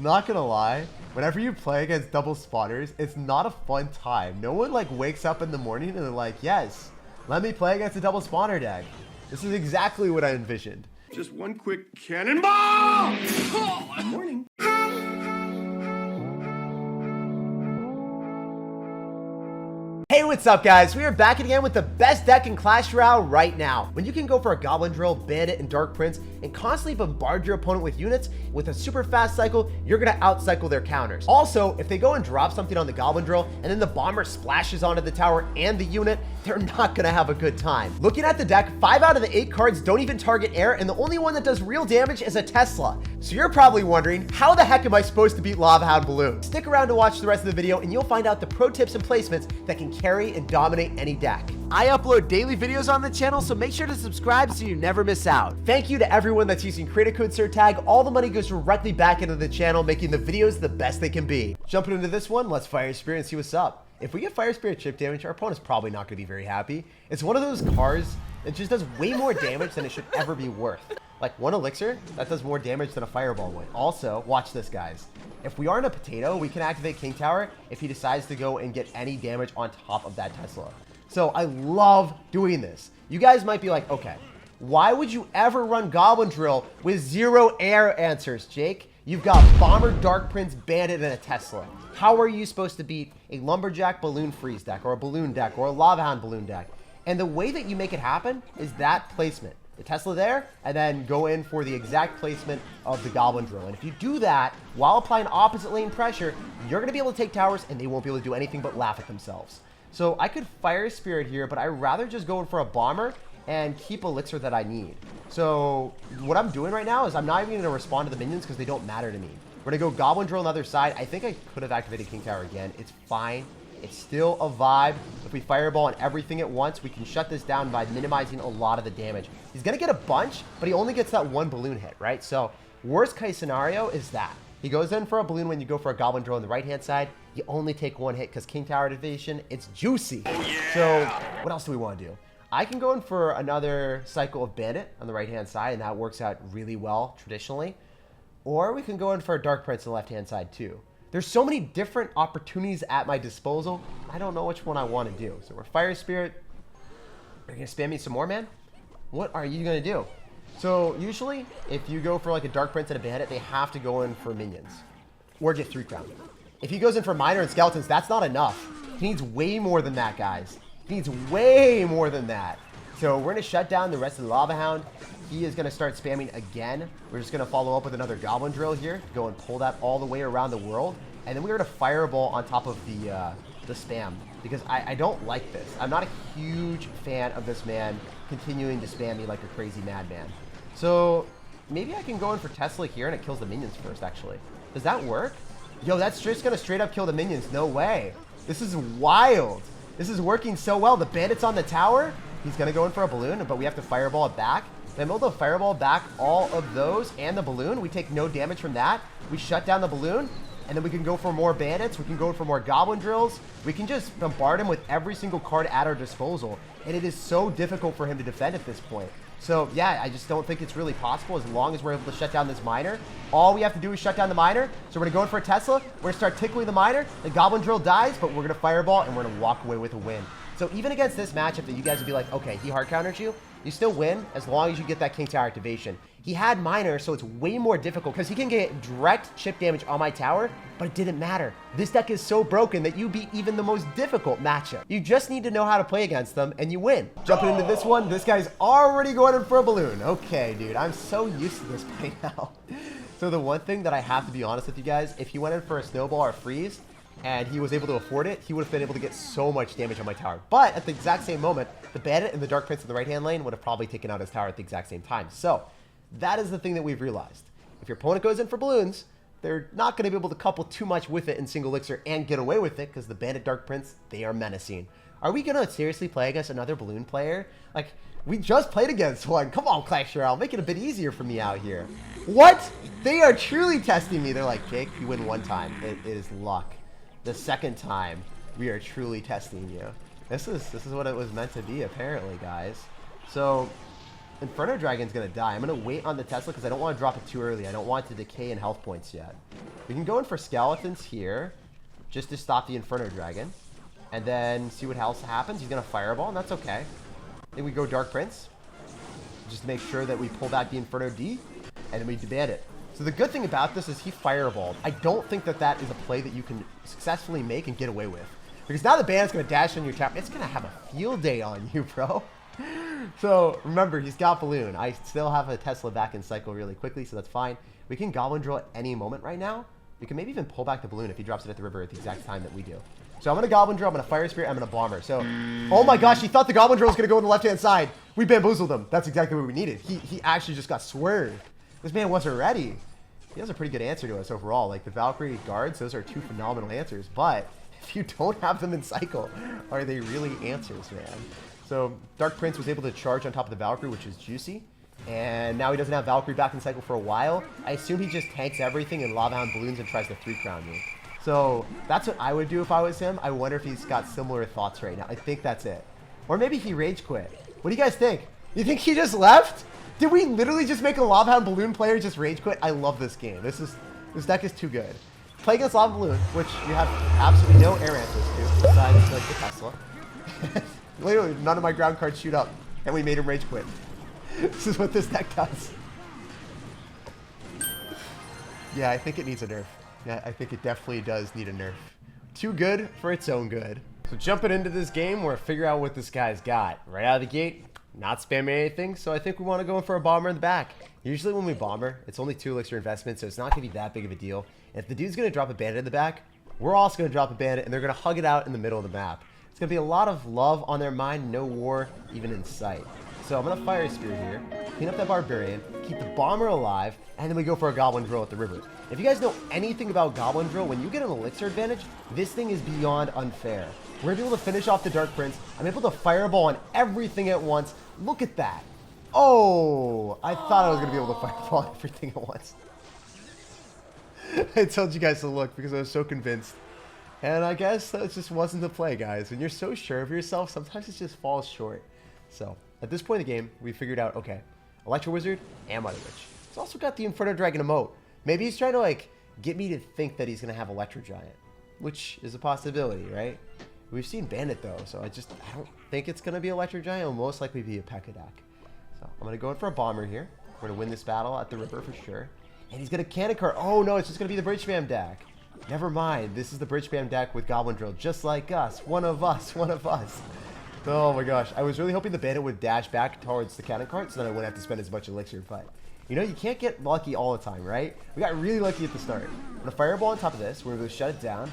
Not gonna lie, whenever you play against double spawners, it's not a fun time. No one like wakes up in the morning and they're like, yes, let me play against a double spawner deck. This is exactly what I envisioned. Just one quick cannonball! Oh, morning. Hey, what's up guys? We are back again with the best deck in Clash Royale right now. When you can go for a Goblin Drill, Bandit, and Dark Prince and constantly bombard your opponent with units with a super fast cycle, you're gonna outcycle their counters. Also, if they go and drop something on the Goblin Drill and then the bomber splashes onto the tower and the unit, they're not gonna have a good time. Looking at the deck, 5 out of the 8 cards don't even target air, and the only one that does real damage is a Tesla. So you're probably wondering, how the heck am I supposed to beat Lavahound Balloon? Stick around to watch the rest of the video and you'll find out the pro tips and placements that can carry and dominate any deck. I upload daily videos on the channel, so make sure to subscribe so you never miss out. Thank you to everyone that's using creator code SirTag. All the money goes directly back into the channel, making the videos the best they can be. Jumping into this one, let's Fire Spirit and see what's up. If we get Fire Spirit chip damage, our opponent's probably not going to be very happy. It's one of those cards that just does way more damage than it should ever be worth. Like one elixir, that does more damage than a fireball would. Also, watch this, guys. If we are in a potato, we can activate King Tower if he decides to go and get any damage on top of that Tesla. So I love doing this. You guys might be like, okay, why would you ever run Goblin Drill with 0 air answers, Jake? You've got Bomber, Dark Prince, Bandit, and a Tesla. How are you supposed to beat a Lumberjack Balloon Freeze deck, or a Balloon deck, or a Lavahound Balloon deck? And the way that you make it happen is that placement. The Tesla there, and then go in for the exact placement of the Goblin Drill. And if you do that while applying opposite lane pressure, you're going to be able to take towers, and they won't be able to do anything but laugh at themselves. So I could Fire Spirit here, but I'd rather just go in for a Bomber and keep Elixir that I need. So what I'm doing right now is I'm not even going to respond to the minions because they don't matter to me. We're going to go Goblin Drill on the other side. I think I could have activated King Tower again. It's fine. It's still a vibe. If we fireball on everything at once, we can shut this down by minimizing a lot of the damage. He's going to get a bunch, but he only gets that one balloon hit, right? So worst case scenario is that. He goes in for a balloon when you go for a Goblin Drill on the right-hand side. You only take one hit because King Tower activation, it's juicy. Oh, yeah. So what else do we want to do? I can go in for another cycle of Bandit on the right-hand side, and that works out really well traditionally. Or we can go in for a Dark Prince on the left-hand side too. There's so many different opportunities at my disposal. I don't know which one I want to do. So we're Fire Spirit. Are you going to spam me some more, man? What are you going to do? So usually, if you go for like a Dark Prince and a Bandit, they have to go in for minions. Or get 3 crown. If he goes in for Miner and Skeletons, that's not enough. He needs way more than that, guys. He needs way more than that. So we're going to shut down the rest of the Lavahound. He is going to start spamming again. We're just going to follow up with another Goblin Drill here. Go and pull that all the way around the world. And then we're going to Fireball on top of the spam. Because I don't like this. I'm not a huge fan of this man continuing to spam me like a crazy madman. So maybe I can go in for Tesla here and it kills the minions first, actually. Does that work? Yo, that's just going to straight up kill the minions. No way. This is wild. This is working so well. The Bandit's on the tower. He's going to go in for a balloon, but we have to Fireball it back. Then we'll Fireball back all of those and the balloon. We take no damage from that. We shut down the balloon, and then we can go for more Bandits. We can go for more Goblin Drills. We can just bombard him with every single card at our disposal, and it is so difficult for him to defend at this point. So yeah, I just don't think it's really possible as long as we're able to shut down this Miner. All we have to do is shut down the Miner. So we're going to go in for a Tesla. We're going to start tickling the Miner. The Goblin Drill dies, but we're going to Fireball, and we're going to walk away with a win. So even against this matchup that you guys would be like, okay, he hard counters you, you still win as long as you get that King Tower activation. He had Miner, so it's way more difficult because he can get direct chip damage on my tower, but it didn't matter. This deck is so broken that you beat even the most difficult matchup. You just need to know how to play against them, and you win. Jumping into this one, this guy's already going in for a balloon. Okay, dude, I'm so used to this by now. So the one thing that I have to be honest with you guys, if he went in for a snowball or a freeze, and he was able to afford it, he would have been able to get so much damage on my tower. But at the exact same moment, the Bandit and the Dark Prince in the right-hand lane would have probably taken out his tower at the exact same time. So that is the thing that we've realized. If your opponent goes in for balloons, they're not going to be able to couple too much with it in single elixir and get away with it because the Bandit Dark Prince, they are menacing. Are we going to seriously play against another balloon player? Like, we just played against one. Come on, Clash Royale, make it a bit easier for me out here. What? They are truly testing me. They're like, Jake, you win one time. It is luck. The second time, we are truly testing you. This is what it was meant to be, apparently, guys. So Inferno Dragon's gonna die. I'm gonna wait on the Tesla because I don't want to drop it too early. I don't want it to decay in health points yet. We can go in for Skeletons here just to stop the Inferno Dragon. And then see what else happens. He's gonna Fireball, and that's okay. Then we go Dark Prince. Just to make sure that we pull back the Inferno D, and then we demand it. So the good thing about this is he Fireballed. I don't think that that is a play that you can successfully make and get away with. Because now the band's gonna dash on your tap. It's gonna have a field day on you, bro. So remember, he's got Balloon. I still have a Tesla back in cycle really quickly, so that's fine. We can Goblin Drill at any moment right now. We can maybe even pull back the Balloon if he drops it at the river at the exact time that we do. So I'm gonna Goblin Drill, I'm gonna Fire Spirit, I'm gonna Bomber. So, oh my gosh, he thought the Goblin Drill was gonna go on the left-hand side. We bamboozled him. That's exactly what we needed. He actually just got swerved. This man wasn't ready. He has a pretty good answer to us overall. Like the Valkyrie guards, those are two phenomenal answers. But if you don't have them in cycle, are they really answers, man? So Dark Prince was able to charge on top of the Valkyrie, which is juicy. And now he doesn't have Valkyrie back in cycle for a while. I assume he just tanks everything and Lavahound balloons and tries to 3-crown me. So that's what I would do if I was him. I wonder if he's got similar thoughts right now. I think that's it. Or maybe he rage quit. What do you guys think? You think he just left? Did we literally just make a Lavahound balloon player just rage quit? I love this game. This deck is too good. Play against Lava Balloon, which you have absolutely no air answers to, besides like the Tesla. Literally, none of my ground cards shoot up, and we made him rage quit. This is what this deck does. Yeah, I think it needs a nerf. Yeah, I think it definitely does need a nerf. Too good for its own good. So jumping into this game, we're figure out what this guy's got. Right out of the gate, not spamming anything, so I think we want to go in for a Bomber in the back. Usually when we Bomber, it's only 2 elixir investment, so it's not going to be that big of a deal. And if the dude's going to drop a Bandit in the back, we're also going to drop a Bandit, and they're going to hug it out in the middle of the map. It's going to be a lot of love on their mind, no war even in sight. So I'm going to Fire Spear here, clean up that Barbarian, keep the Bomber alive, and then we go for a Goblin Drill at the river. If you guys know anything about Goblin Drill, when you get an elixir advantage, this thing is beyond unfair. We're able to finish off the Dark Prince. I'm able to Fireball on everything at once. Look at that. Oh, I thought I was going to be able to Fireball on everything at once. I told you guys to look because I was so convinced. And I guess that just wasn't the play, guys. When you're so sure of yourself, sometimes it just falls short. So, at this point in the game, we figured out, okay, Electro Wizard and Mother Witch. He's also got the Inferno Dragon emote. Maybe he's trying to, like, get me to think that he's going to have Electro Giant, which is a possibility, right? We've seen Bandit, though, so I don't think it's going to be Electro Giant. It'll most likely be a P.E.K.K.A deck. So, I'm going to go in for a Bomber here. We're going to win this battle at the river for sure. And he's going to Cannon Cart. Oh, no, it's just going to be the Bridge Spam deck. Never mind. This is the Bridge Spam deck with Goblin Drill, just like us. One of us. One of us. Oh my gosh. I was really hoping the Bandit would dash back towards the Cannon Cart so then I wouldn't have to spend as much elixir, but you know, you can't get lucky all the time, right? We got really lucky at the start. I'm going to Fireball on top of this. We're going to shut it down.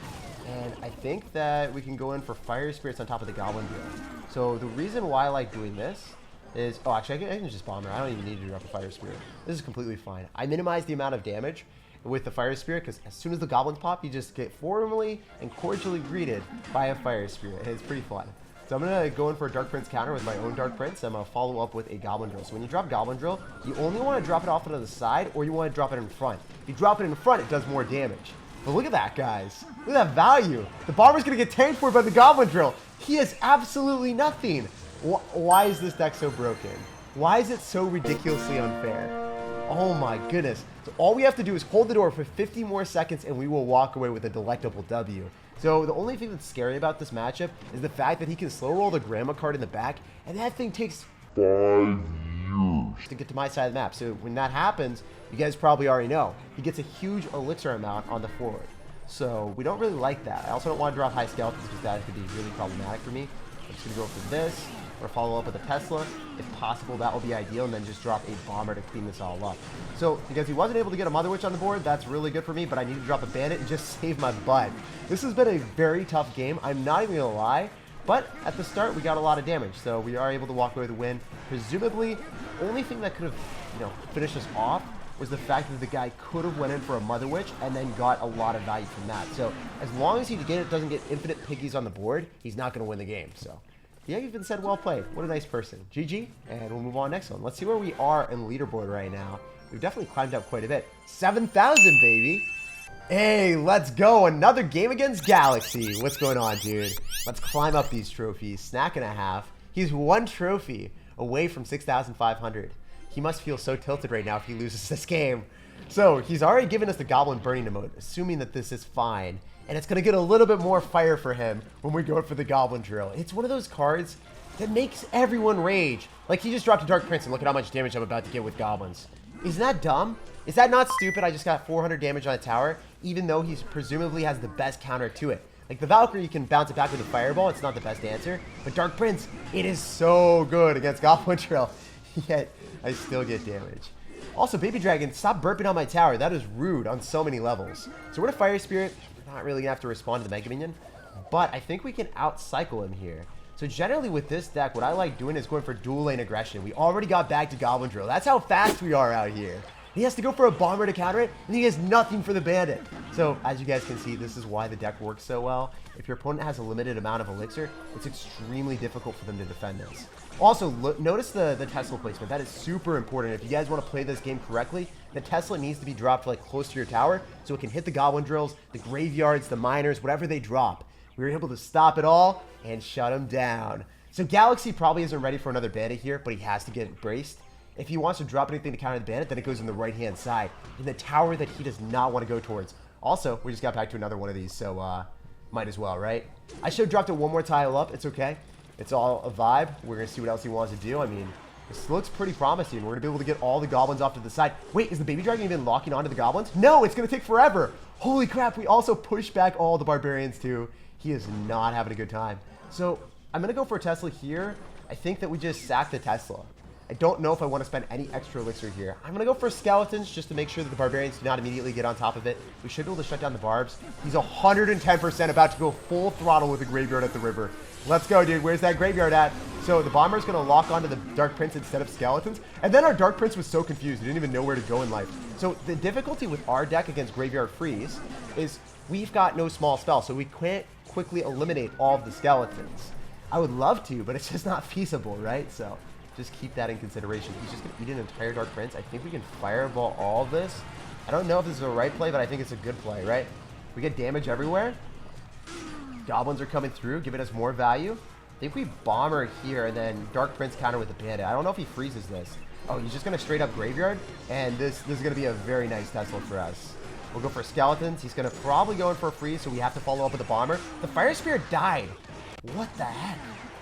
And I think that we can go in for Fire Spirits on top of the Goblin Drill. So the reason why I like doing this is... Oh, actually, I can just Bomber. I don't even need to drop a Fire Spirit. This is completely fine. I minimize the amount of damage with the Fire Spirit because as soon as the Goblins pop, you just get formally and cordially greeted by a Fire Spirit. It's pretty fun. So I'm going to go in for a Dark Prince counter with my own Dark Prince. I'm going to follow up with a Goblin Drill. So when you drop Goblin Drill, you only want to drop it off to the side or you want to drop it in front. If you drop it in front, it does more damage. But look at that, guys. Look at that value. The Bomber's going to get tanked for by the Goblin Drill. He has absolutely nothing. Why is this deck so broken? Why is it so ridiculously unfair? Oh my goodness. So all we have to do is hold the door for 50 more seconds and we will walk away with a delectable W. So the only thing that's scary about this matchup is the fact that he can slow roll the Grandma card in the back, and that thing takes 5 years to get to my side of the map. So when that happens, you guys probably already know, he gets a huge elixir amount on the forward. So we don't really like that. I also don't want to drop high skeletons because that could be really problematic for me. I'm just going to go for this, or follow up with a Tesla. If possible, that will be ideal, and then just drop a Bomber to clean this all up. So, because he wasn't able to get a Mother Witch on the board, that's really good for me, but I need to drop a Bandit and just save my butt. This has been a very tough game, I'm not even going to lie, but at the start, we got a lot of damage, so we are able to walk away with a win. Presumably, only thing that could have, finished us off was the fact that the guy could have went in for a Mother Witch and then got a lot of value from that. So, as long as he doesn't get infinite piggies on the board, he's not going to win the game, so... Yeah, you've been said well played. What a nice person. GG, and we'll move on next one. Let's see where we are in leaderboard right now. We've definitely climbed up quite a bit. 7,000, baby. Hey, let's go. Another game against Galaxy. What's going on, dude? Let's climb up these trophies. Snack and a half. He's 1 trophy away from 6,500. He must feel so tilted right now if he loses this game. So he's already given us the Goblin burning emote, assuming that this is fine. And it's going to get a little bit more fire for him when we go for the Goblin drill. It's one of those cards that makes everyone rage. Like, he just dropped a Dark Prince and look at how much damage I'm about to get with Goblins. Isn't that dumb? Is that not stupid? I just got 400 damage on a tower, even though he presumably has the best counter to it. Like, the Valkyrie, you can bounce it back with a Fireball. It's not the best answer. But Dark Prince, it is so good against Goblin drill. Yet, I still get damage. Also, Baby Dragon, stop burping on my tower. That is rude on so many levels. So we're to Fire Spirit. We're not really going to have to respond to the Mega Minion. But I think we can out-cycle him here. So generally with this deck, what I like doing is going for dual lane aggression. We already got back to Goblin Drill. That's how fast we are out here. He has to go for a Bomber to counter it, and he has nothing for the Bandit. So as you guys can see, this is why the deck works so well. If your opponent has a limited amount of Elixir, it's extremely difficult for them to defend this. Also, notice the Tesla placement. That is super important. If you guys want to play this game correctly, the Tesla needs to be dropped like close to your tower so it can hit the Goblin Drills, the Graveyards, the Miners, whatever they drop. We were able to stop it all and shut him down. So Galaxy probably isn't ready for another Bandit here, but he has to get braced. If he wants to drop anything to counter the Bandit, then it goes in the right-hand side, in the tower that he does not want to go towards. Also, we just got back to another one of these, so might as well, right? I should have dropped it one more tile up. It's okay. It's all a vibe. We're going to see what else he wants to do. I mean, this looks pretty promising. We're going to be able to get all the Goblins off to the side. Wait, is the Baby Dragon even locking onto the Goblins? No, it's going to take forever. Holy crap, we also pushed back all the Barbarians too. He is not having a good time. So I'm going to go for a Tesla here. I think that we just sack the Tesla. I don't know if I want to spend any extra Elixir here. I'm going to go for Skeletons just to make sure that the Barbarians do not immediately get on top of it. We should be able to shut down the Barbs. He's 110% about to go full throttle with the Graveyard at the river. Let's go, dude. Where's that Graveyard at? So the Bomber's going to lock onto the Dark Prince instead of Skeletons. And then our Dark Prince was so confused. He didn't even know where to go in life. So the difficulty with our deck against Graveyard Freeze is we've got no small spell, so we can't quickly eliminate all of the Skeletons. I would love to, but it's just not feasible, right? So just keep that in consideration. He's just going to eat an entire Dark Prince. I think we can Fireball all of this. I don't know if this is the right play, but I think it's a good play, right? We get damage everywhere. Goblins are coming through, giving us more value. I think we Bomber here and then Dark Prince counter with the Bandit. I don't know if he freezes this. Oh, he's just going to straight up Graveyard, and this is going to be a very nice Tesla for us. We'll go for Skeletons. He's going to probably go in for a freeze, so we have to follow up with a Bomber. The Fire Spirit died. What the heck?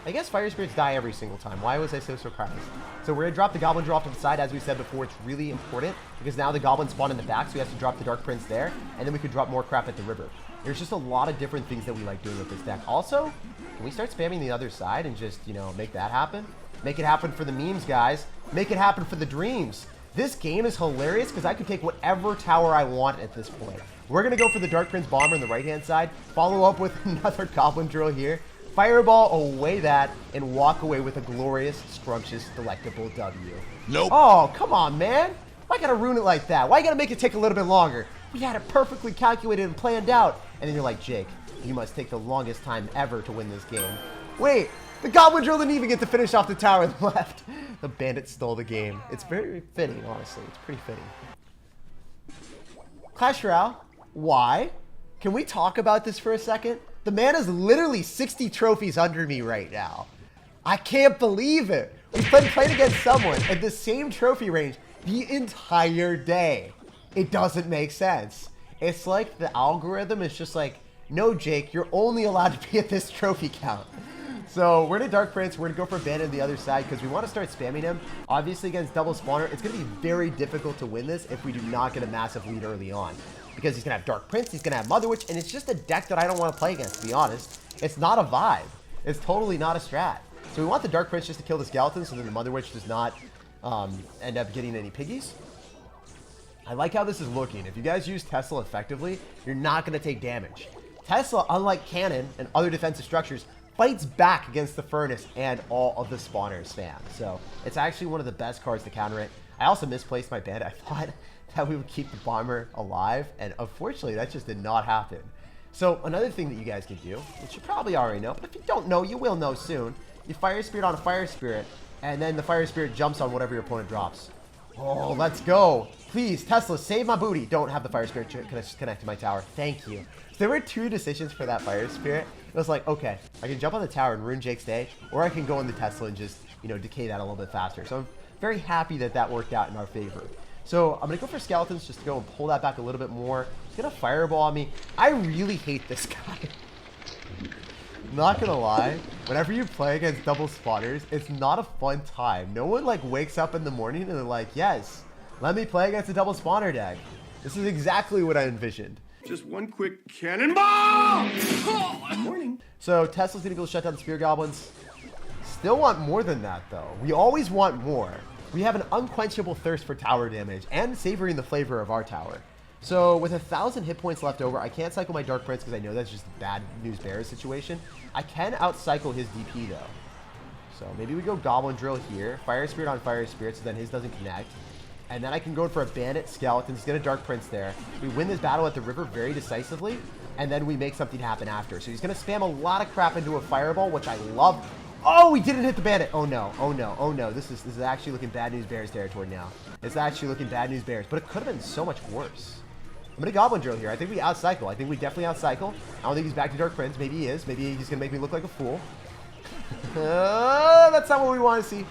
I guess Fire Spirits die every single time. Why was I so surprised? So we're going to drop the Goblin Drill off to the side. As we said before, it's really important because now the Goblins spawn in the back, so we have to drop the Dark Prince there, and then we could drop more crap at the river. There's just a lot of different things that we like doing with this deck. Also, can we start spamming the other side and just, you know, make that happen? Make it happen for the memes, guys. Make it happen for the dreams. This game is hilarious because I can take whatever tower I want at this point. We're going to go for the Dark Prince Bomber on the right-hand side, follow up with another Goblin Drill here, Fireball away that, and walk away with a glorious, scrumptious, delectable W. Nope. Oh, come on, man. Why gotta ruin it like that? Why gotta make it take a little bit longer? We had it perfectly calculated and planned out. And then you're like, Jake, you must take the longest time ever to win this game. Wait, the Goblin Drill didn't even get to finish off the tower and left. The Bandit stole the game. It's very fitting, honestly. It's pretty fitting. Clash Royale, why? Can we talk about this for a second? The man is literally 60 trophies under me right now. I can't believe it. We've been playing against someone at the same trophy range the entire day. It doesn't make sense. It's like the algorithm is just like, no, Jake, you're only allowed to be at this trophy count. So we're to Dark Prince. We're going to go for Bandit on the other side because we want to start spamming him. Obviously, against double spawner, it's going to be very difficult to win this if we do not get a massive lead early on. Because he's going to have Dark Prince, he's going to have Mother Witch, and it's just a deck that I don't want to play against, to be honest. It's not a vibe. It's totally not a strat. So we want the Dark Prince just to kill the skeleton so that the Mother Witch does not end up getting any piggies. I like how this is looking. If you guys use Tesla effectively, you're not going to take damage. Tesla, unlike Cannon and other defensive structures, fights back against the Furnace and all of the spawners, fam. So it's actually one of the best cards to counter it. I also misplaced my Bandit. I thought that we would keep the Bomber alive, and unfortunately that just did not happen. So another thing that you guys can do, which you probably already know, but if you don't know, you will know soon. You Fire Spirit on a Fire Spirit, and then the Fire Spirit jumps on whatever your opponent drops. Oh, let's go. Please, Tesla, save my booty. Don't have the Fire Spirit connect to my tower. Thank you. So there were two decisions for that Fire Spirit. It was like, okay, I can jump on the tower and ruin Jake's day, or I can go in the Tesla and just you know, decay that a little bit faster. So I'm very happy that that worked out in our favor. So I'm going to go for skeletons just to go and pull that back a little bit more. He's going to fireball on me. I really hate this guy. Not going to lie. Whenever you play against double spawners, it's not a fun time. No one like wakes up in the morning and they're like, yes, let me play against a double spawner deck. This is exactly what I envisioned. Just one quick cannonball! Morning. So Tesla's going to go shut down the Spear Goblins. Still want more than that, though. We always want more. We have an unquenchable thirst for tower damage and savoring the flavor of our tower. So with 1,000 hit points left over, I can't cycle my Dark Prince because I know that's just a bad news bears situation. I can outcycle his DP, though. So maybe we go Goblin Drill here. Fire Spirit on Fire Spirit, so then his doesn't connect. And then I can go for a Bandit Skeleton. He's going to Dark Prince there. We win this battle at the river very decisively, and then we make something happen after. So he's going to spam a lot of crap into a Fireball, which I love. Oh, we didn't hit the Bandit. Oh, no. Oh, no. Oh, no. This is actually looking bad news bears territory now. It's actually looking bad news bears, but it could have been so much worse. I'm going to Goblin Drill here. I think we outcycle. I think we definitely outcycle. I don't think he's back to Dark Prince. Maybe he is. Maybe he's going to make me look like a fool. That's not what we want to see.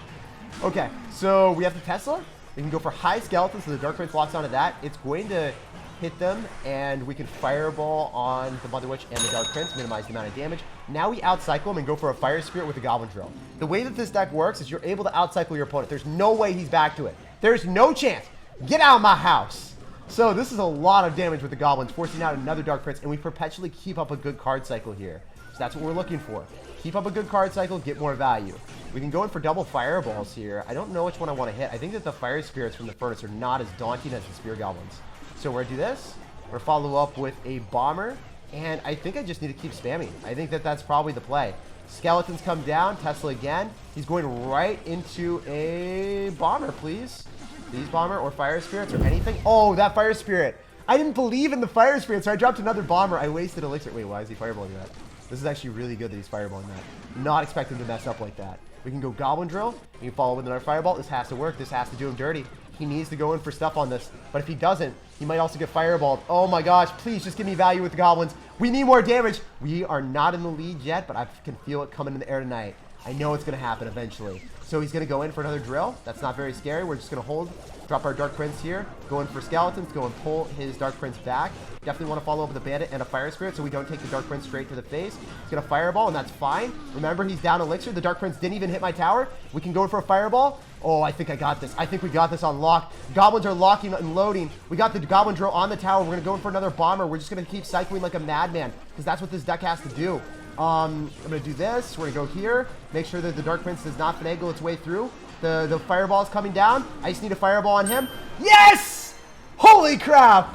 Okay, so we have the Tesla. We can go for high skeleton, so the Dark Prince locks onto that. It's going to hit them, and we can Fireball on the Mother Witch and the Dark Prince, minimize the amount of damage. Now we outcycle him and go for a Fire Spirit with a Goblin Drill. The way that this deck works is you're able to outcycle your opponent. There's no way he's back to it. There's no chance. Get out of my house. So this is a lot of damage with the Goblins, forcing out another Dark Prince, and we perpetually keep up a good card cycle here. So that's what we're looking for. Keep up a good card cycle, get more value. We can go in for double Fireballs here. I don't know which one I want to hit. I think that the Fire Spirits from the Furnace are not as daunting as the Spear Goblins. So we're going to do this. We're going to follow up with a Bomber, and I think I just need to keep spamming. I think that that's probably the play. Skeletons come down, Tesla again. He's going right into a Bomber, please. These Bomber or Fire Spirits or anything. Oh, that Fire Spirit. I didn't believe in the Fire Spirit, so I dropped another Bomber. I wasted Elixir. Wait, why is he Fireballing that? This is actually really good that he's Fireballing that. Not expect him to mess up like that. We can go Goblin Drill. We can follow with another Fireball. This has to work. This has to do him dirty. He needs to go in for stuff on this. But if he doesn't, he might also get Fireballed. Oh my gosh, please just give me value with the Goblins. We need more damage. We are not in the lead yet, but I can feel it coming in the air tonight. I know it's going to happen eventually. So he's going to go in for another Drill. That's not very scary. We're just going to hold, drop our Dark Prince here, go in for Skeletons, go and pull his Dark Prince back. Definitely want to follow up with a Bandit and a Fire Spirit so we don't take the Dark Prince straight to the face. He's going to Fireball, and that's fine. Remember, he's down Elixir. The Dark Prince didn't even hit my tower. We can go in for a Fireball. Oh, I think I got this. I think we got this on lock. Goblins are locking and loading. We got the Goblin Drill on the tower. We're going to go in for another Bomber. We're just going to keep cycling like a madman because that's what this deck has to do. I'm going to do this. We're going to go here. Make sure that the Dark Prince does not finagle its way through. The Fireball is coming down. I just need a Fireball on him. Yes! Holy crap!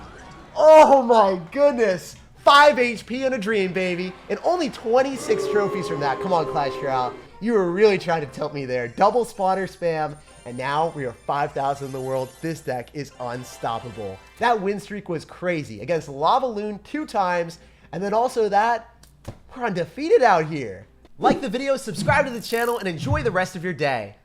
Oh my goodness. 5 HP in a dream, baby. And only 26 trophies from that. Come on, Clash Royale. You were really trying to tilt me there. Double spawner spam. And now we are 5,000 in the world. This deck is unstoppable. That win streak was crazy. Against Lavahound 2 times. And then also that, we're undefeated out here. Like the video, subscribe to the channel, and enjoy the rest of your day.